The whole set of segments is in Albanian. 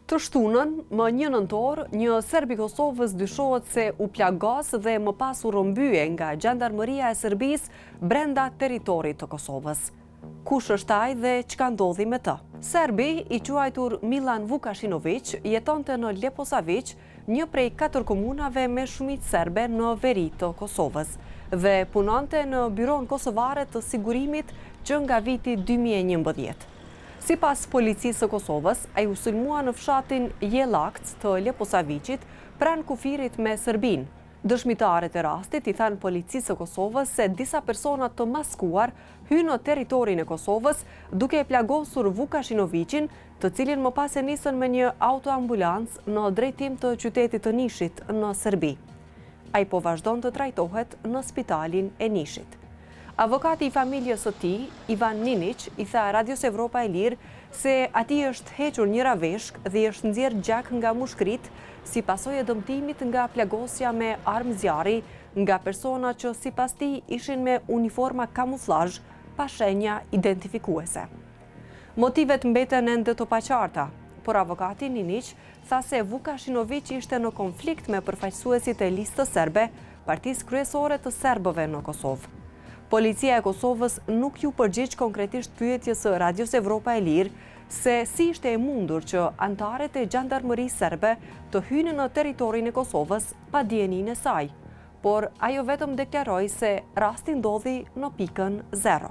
Të shtunën, më 1 nëntor, një serb i Kosovës dyshohet se u plagos dhe më pas u rrëmbye nga Gjandarmëria e Serbisë brenda territorit të Kosovës. Kush është ai dhe çka ndodhi me të? Serbi, i quajtur Milan Vukašinović, jetonte në Leposavić, një prej 4 komunave me shumicë serbe në veri të Kosovës, dhe punonte në Byron Kosovare të Sigurimit që nga viti 2011. Sipas policisë së Kosovës, ai u sulmua në fshatin Jelakc të Leposavićit pranë kufirit me Serbinë. Dëshmitarët e rastit i thanë policisë së Kosovës se disa persona të maskuar hynë në territorin e Kosovës duke e plagosur Vukašinovićin, të cilin më pas e nisën me një autoambulancë në drejtim të qytetit të Nishit në Serbi. Ai po vazhdon të trajtohet në spitalin e Nishit. Avokati i familjes së tij, Ivan Ninić, i tha Radios Evropa e Lirë se atij është hequr një raveshk dhe është nxjerr gjak nga mushkrit si pasojë e dëmtimit nga plagosja me armë zjarri nga persona që sipas tij ishin me uniforma kamuflazh pa shenja identifikuese. Motivet mbeten ende të paqarta, por avokati Ninić tha se Vukašinović ishte në konflikt me përfaqësuesit e listës serbe, partisë kryesore të serbëve në Kosovë. Policia e Kosovës nuk ju përgjigj konkretisht pyetjes së Radios Evropa e Lirë se si ishte e mundur që anëtarët e Gjandarmërisë serbe të hynin në territorin e Kosovës pa dijenin e saj, por ajo vetëm deklaroi se rasti ndodhi në pikën 0.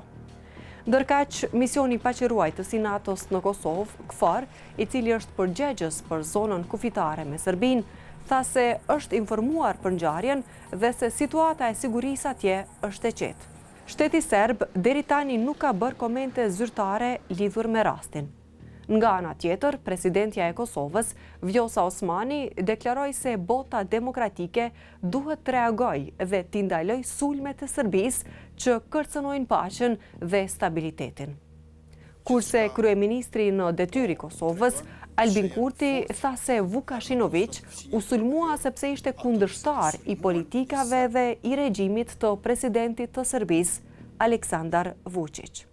Ndërkaq, misioni paqëruajtës i NATO-s në Kosovë, KFOR, i cili është përgjegjës për zonën kufitare me Serbinë, tha se është informuar për ngjarjen dhe se situata e sigurisë atje është e qetë. Shteti serb deri tani nuk ka bërë komente zyrtare lidhur me rastin. Nga ana tjetër, presidentja e Kosovës, Vjosa Osmani, deklaroi se bota demokratike duhet të reagojë dhe t'i ndalojë sulmet e Serbisë që kërcënojnë paqen dhe stabilitetin. Kurse kryeministri në detyrë i Kosovës, Albin Kurti, tha se Vukašinović u sulmua sepse ishte kundërshtar i politikave dhe i regjimit të presidentit të Serbisë, Aleksandar Vučić.